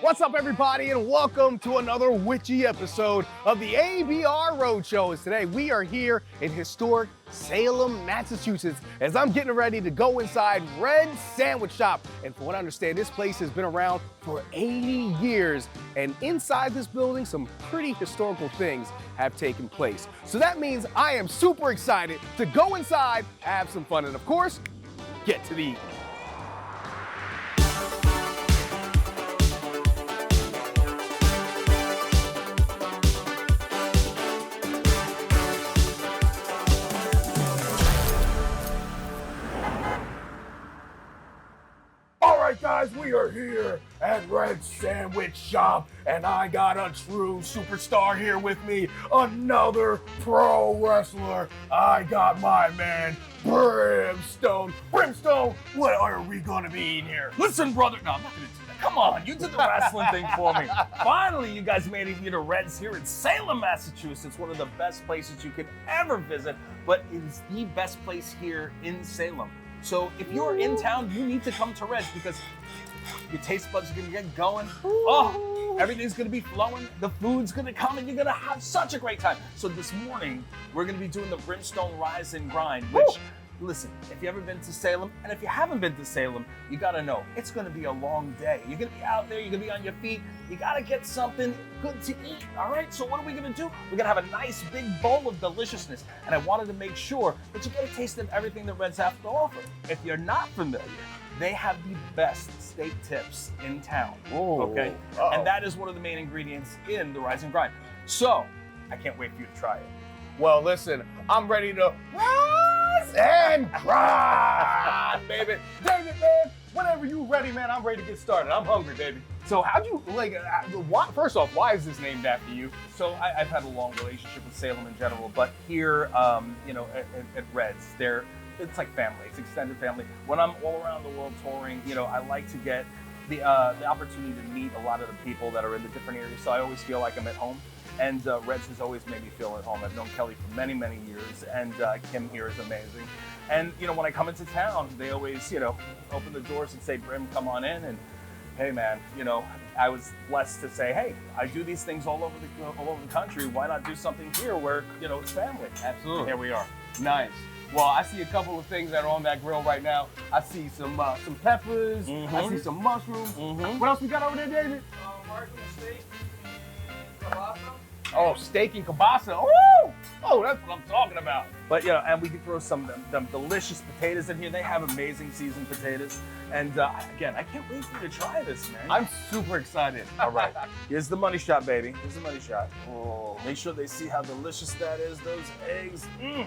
What's up, everybody, and welcome to another witchy episode of the ABR Roadshow. As today we are here in historic Salem, Massachusetts, as I'm getting ready to go inside Red's Sandwich Shop. And from what I understand, this place has been around for 80 years, and inside this building, some pretty historical things have taken place. So that means I am super excited to go inside, have some fun, and of course, get to the eat. Guys, we are here at Red's Sandwich Shop, and I got a true superstar here with me, another pro wrestler. I got my man, Brimstone. Brimstone, what are we gonna be eating here? Listen, brother, no, I'm not gonna do that. Come on, you did the wrestling thing for me. Finally, you guys made it here to Red's here in Salem, Massachusetts, one of the best places you could ever visit, but it is the best place here in Salem. So if you're in town, you need to come to Red's because your taste buds are gonna get going. Oh, everything's gonna be flowing. The food's gonna come and you're gonna have such a great time. So this morning, we're gonna be doing the Brimstone Rise and Grind, which, listen, if you ever been to Salem, and if you haven't been to Salem, you gotta know, it's gonna be a long day. You're gonna be out there, you're gonna be on your feet. You gotta get something good to eat, all right? So what are we gonna do? We're gonna have a nice big bowl of deliciousness, and I wanted to make sure that you get a taste of everything that Red's have to offer. If you're not familiar, they have the best steak tips in town, okay? And that is one of the main ingredients in the Rise and Grind. So, I can't wait for you to try it. Well, listen, I'm ready to rise and grind, baby. David, man, whenever you're ready, man, I'm ready to get started. I'm hungry, baby. So how'd you, first off, why is this named after you? So I've had a long relationship with Salem in general, but here, at Red's, it's like family, it's extended family. When I'm all around the world touring, I like to get the opportunity to meet a lot of the people that are in the different areas, so I always feel like I'm at home. And Red's has always made me feel at home. I've known Kelly for many, many years, and Kim here is amazing. And, when I come into town, they always, open the doors and say, Brim, come on in. And hey, man, I was blessed to say, hey, I do these things all over the country. Why not do something here where, it's family? Absolutely. Here we are. Nice. Well, I see a couple of things that are on that grill right now. I see some peppers. I see some mushrooms. What else we got over there, David? Marginal steak and kielbasa. Oh, steak and kielbasa. Oh, that's what I'm talking about. But and we can throw some of them delicious potatoes in here. They have amazing seasoned potatoes. And again, I can't wait for you to try this, man. I'm super excited. All right, here's the money shot, baby. Here's the money shot. Oh, make sure they see how delicious that is. Those eggs.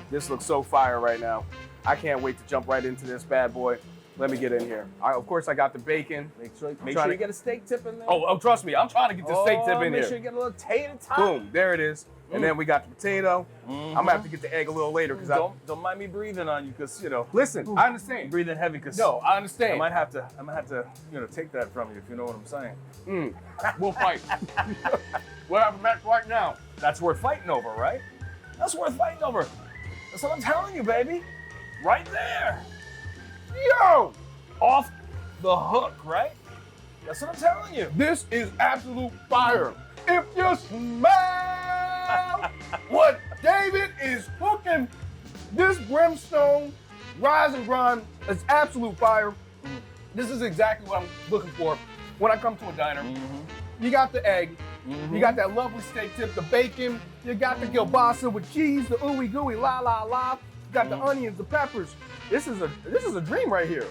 This looks so fire right now. I can't wait to jump right into this bad boy. Let me get in here. Of course, I got the bacon. Make sure you get a steak tip in there. Oh, trust me. I'm trying to get the steak tip in Make here. sure you get a little tater tot. Boom, there it is. And then we got the potato. I'm gonna have to get the egg a little later because don't mind me breathing on you because Listen, I understand. I'm breathing heavy because I understand. I might have to take that from you if you know what I'm saying. We'll fight. We'll have a match right now. That's worth fighting over, right? That's worth fighting over. That's what I'm telling you, baby. Right there. Yo! Off the hook, right? That's what I'm telling you. This is absolute fire. If you smell what David is cooking, this Brimstone Rise and Grind is absolute fire. This is exactly what I'm looking for when I come to a diner. You got the egg, you got that lovely steak tip, the bacon, you got the kielbasa with cheese, the ooey gooey la la la, you got the onions, the peppers. This is a dream right here.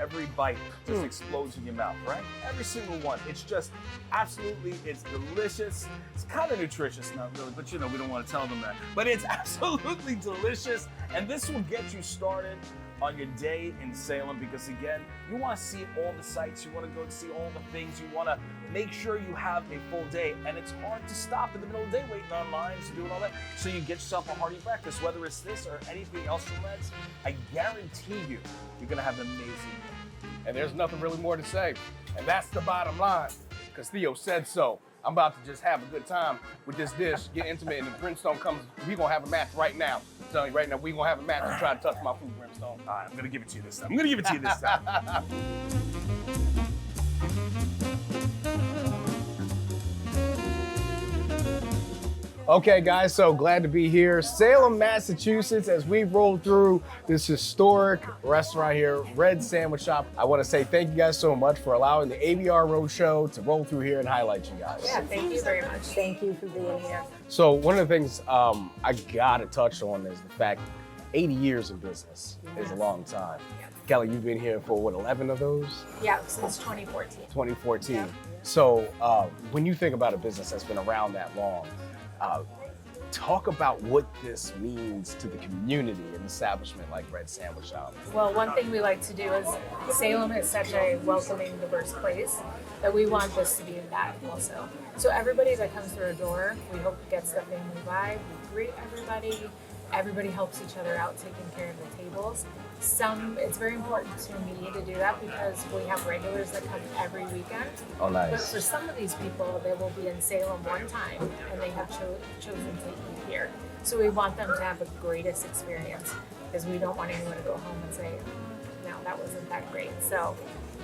Every bite just explodes in your mouth, right? Every single one. It's just absolutely, it's delicious. It's kind of nutritious, not really, but we don't want to tell them that. But it's absolutely delicious, and this will get you started on your day in Salem because, again, you want to see all the sights, you want to go see all the things, you want to make sure you have a full day, and it's hard to stop in the middle of the day waiting on lines and doing all that. So you get yourself a hearty breakfast, whether it's this or anything else from Red's. I guarantee you're going to have an amazing day. And there's nothing really more to say. And that's the bottom line, because Theo said so. I'm about to just have a good time with this dish, get intimate, and if Brimstone comes, we're going to have a match right now. I'm telling you right now, we're going to have a match and try to touch my food, Brimstone. All right, I'm going to give it to you this time. Okay, guys, so glad to be here. Salem, Massachusetts, as we roll through this historic restaurant here, Red Sandwich Shop. I want to say thank you guys so much for allowing the ABR Roadshow to roll through here and highlight you guys. Yeah, thank you very much. Thank you for being here. So one of the things I gotta touch on is the fact 80 years in business is a long time. Kelly, you've been here for what, 11 of those? Yeah, since 2014. 2014. Yeah. So when you think about a business that's been around that long, talk about what this means to the community and establishment like Red Sandwich Shop. Well, one thing we like to do is Salem is such a welcoming, diverse place that we want this to be that also. So everybody that comes through our door, we hope gets the family vibe. We greet everybody. Everybody helps each other out, taking care of the tables. It's very important to me to do that because we have regulars that come every weekend. Oh, nice. But for some of these people, they will be in Salem one time and they have chosen to eat here. So we want them to have the greatest experience because we don't want anyone to go home and say, no, that wasn't that great. So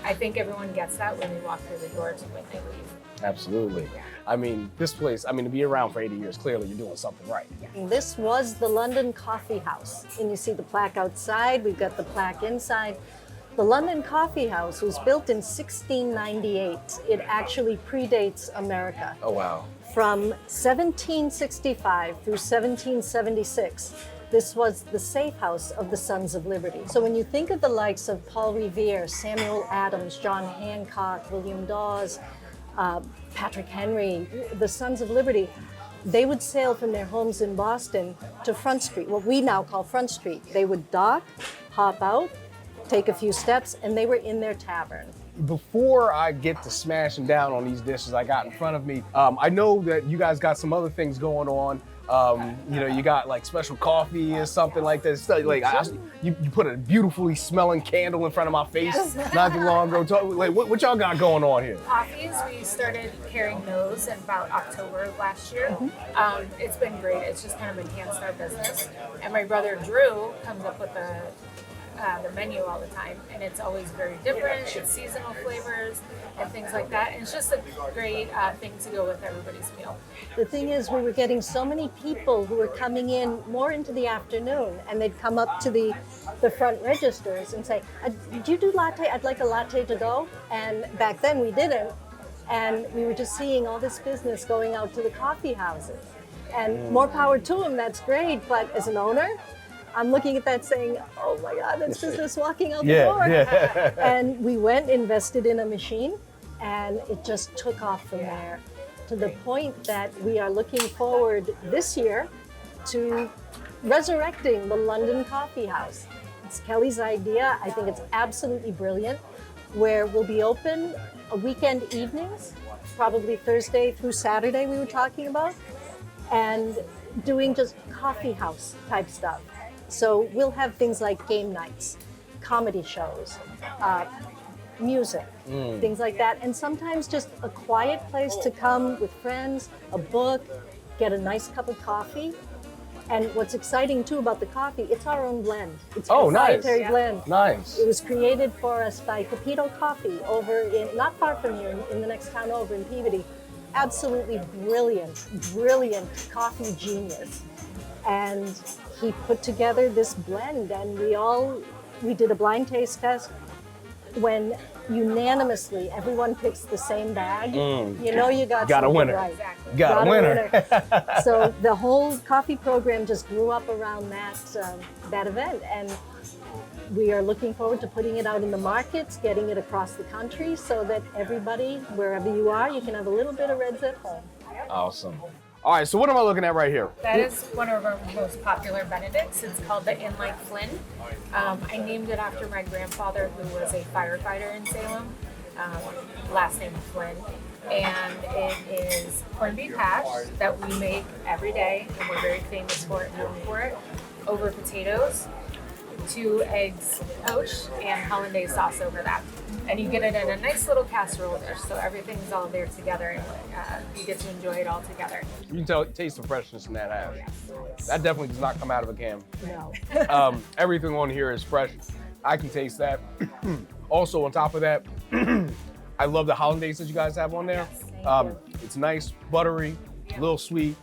I think everyone gets that when they walk through the door to when they leave. Absolutely. Yeah. I mean, this place, to be around for 80 years, clearly you're doing something right. This was the London Coffee House. And you see the plaque outside, we've got the plaque inside. The London Coffee House was built in 1698. It actually predates America. Oh, wow. From 1765 through 1776, this was the safe house of the Sons of Liberty. So when you think of the likes of Paul Revere, Samuel Adams, John Hancock, William Dawes, Patrick Henry, the Sons of Liberty, they would sail from their homes in Boston to Front Street, what we now call Front Street. They would dock, hop out, take a few steps, and they were in their tavern. Before I get to smashing down on these dishes I got in front of me, I know that you guys got some other things going on. You got like special coffee or something like that. So, like you put a beautifully smelling candle in front of my face not too long ago. What y'all got going on here? Coffees, we started carrying those in about October of last year. It's been great. It's just kind of enhanced our business. And my brother Drew comes up with the menu all the time, and it's always very different. It's seasonal flavors and things like that. And it's just a great thing to go with everybody's meal. The thing is, we were getting so many people who were coming in more into the afternoon, and they'd come up to the front registers and say, do you do latte? I'd like a latte to go. And back then we didn't. And we were just seeing all this business going out to the coffee houses. And more power to them, that's great. But as an owner, I'm looking at that saying, oh my God, that's business walking out the door. Yeah. And we went, invested in a machine, and it just took off from there to the point that we are looking forward this year to resurrecting the London Coffee House. It's Kelly's idea. I think it's absolutely brilliant, where we'll be open weekend evenings, probably Thursday through Saturday we were talking about, and doing just coffee house type stuff. So we'll have things like game nights, comedy shows, music, things like that. And sometimes just a quiet place to come with friends, a book, get a nice cup of coffee. And what's exciting too about the coffee, it's our own blend. It's a proprietary blend. Nice. It was created for us by Capito Coffee over in, not far from here, in the next town over in Peabody. Absolutely brilliant coffee genius. And he put together this blend, and we did a blind taste test. When unanimously everyone picks the same bag, you know you got a winner. Right. Exactly. Got a winner. So the whole coffee program just grew up around that event, and we are looking forward to putting it out in the markets, getting it across the country, so that everybody, wherever you are, you can have a little bit of Reds at home. Awesome. All right, so what am I looking at right here? That is one of our most popular Benedicts. It's called the In Like Flynn. I named it after my grandfather, who was a firefighter in Salem, last name Flynn. And it is corned beef hash that we make every day, and we're very famous for it, known for it, over potatoes, 2 eggs poached, and hollandaise sauce over that. And you get it in a nice little casserole dish, so everything's all there together, and you get to enjoy it all together. You can taste the freshness in that hash. That definitely does not come out of a can. No. Everything on here is fresh. I can taste that. Also, on top of that, I love the hollandaise that you guys have on there. It's nice, buttery, a little sweet.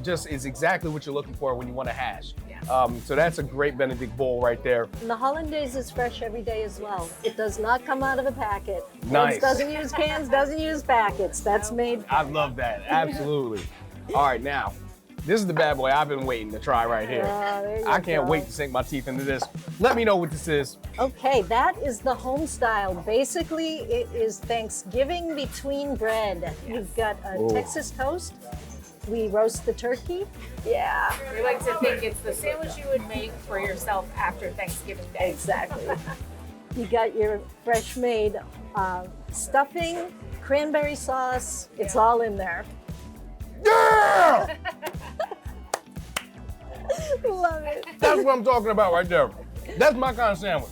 just is exactly what you're looking for when you want a hash. Yeah. So that's a great Benedict bowl right there. And the hollandaise is fresh every day as well. It does not come out of a packet. Nice. It doesn't use cans, doesn't use packets. That's made. I love that, absolutely. All right, now, this is the bad boy I've been waiting to try right here. There you I can't go. wait to sink my teeth into this. Let me know what this is. Okay, that is the Homestyle. Basically, it is Thanksgiving between bread. We've got a Ooh. Texas toast. We roast the turkey. Yeah. We like to think it's the sandwich you would make for yourself after Thanksgiving Day. Exactly. You got your fresh made stuffing, cranberry sauce. It's all in there. Yeah! Love it. That's what I'm talking about right there. That's my kind of sandwich.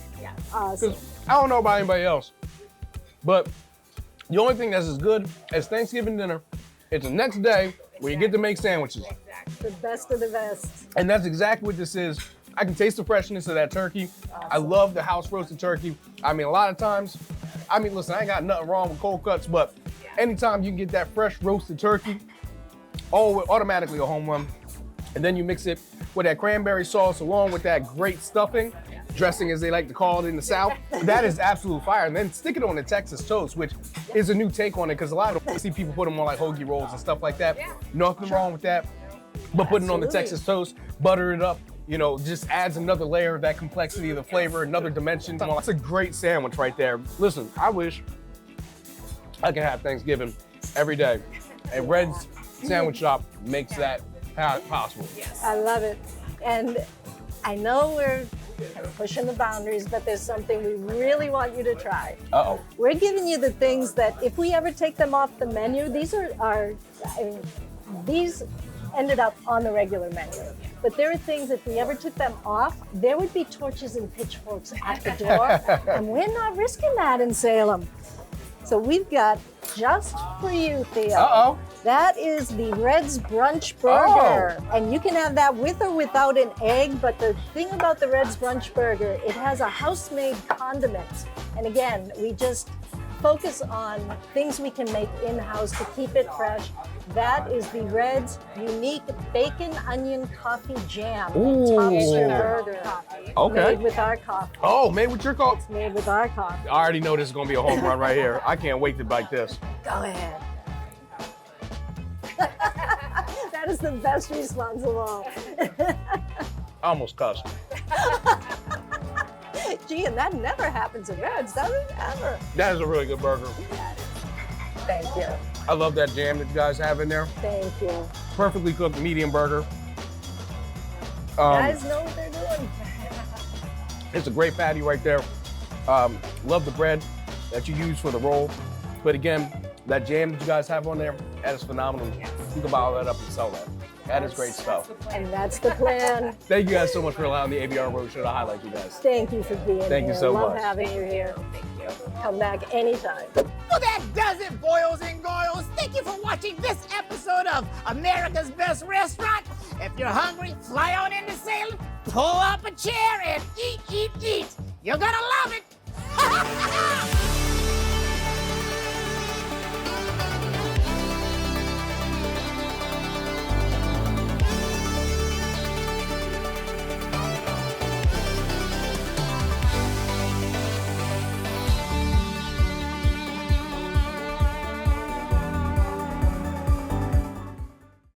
Awesome. Because I don't know about anybody else, but the only thing that's as good as Thanksgiving dinner is the next day where you get to make sandwiches. The best of the best. And that's exactly what this is. I can taste the freshness of that turkey. I love the house roasted turkey. I mean, a lot of times, listen, I ain't got nothing wrong with cold cuts, but anytime you can get that fresh roasted turkey, automatically a home run. And then you mix it with that cranberry sauce along with that great stuffing, dressing as they like to call it in the South. That is absolute fire. And then stick it on the Texas toast, which is a new take on it because a lot of see people put them on like hoagie rolls and stuff like that. Nothing wrong with that. But putting it on the Texas toast, butter it up, just adds another layer of that complexity of the flavor, another dimension. It's a great sandwich right there. Listen, I wish I could have Thanksgiving every day. And Red's Sandwich Shop makes that possible. I love it. And I know we're pushing the boundaries, but there's something we really want you to try. Uh-oh. We're giving you the things that if we ever take them off the menu, these ended up on the regular menu. But there are things, if we ever took them off, there would be torches and pitchforks at the door. And we're not risking that in Salem. So we've got just for you, Theo. Uh-oh. That is the Red's Brunch Burger. And you can have that with or without an egg, but the thing about the Red's Brunch Burger, it has a house-made condiment. And again, we just focus on things we can make in-house to keep it fresh. That is the Red's unique bacon onion coffee jam. Ooh. Tops your burger. Okay. Made with our coffee. Oh, made with your coffee. It's made with our coffee. I already know this is going to be a home run right here. I can't wait to bite this. Go ahead. That is the best response of all. I almost cussed. Gee, and that never happens at Red's, does it? Ever. That is a really good burger. Thank you. I love that jam that you guys have in there. Thank you. Perfectly cooked medium burger. Guys know what they're doing. It's a great patty right there. Love the bread that you use for the roll. But again, that jam that you guys have on there, that is phenomenal. You can buy all that up and sell that. That is great stuff. And that's the plan. Thank you guys so much for allowing the ABR Roadshow to highlight you guys. Thank you for being here. Thank you so Love much. having you here. Thank you. Come back anytime. Well, that does it, boils and goils. Thank you for watching this episode of America's Best Restaurant. If you're hungry, fly on into Salem, pull up a chair, and eat, eat, eat. You're gonna love it.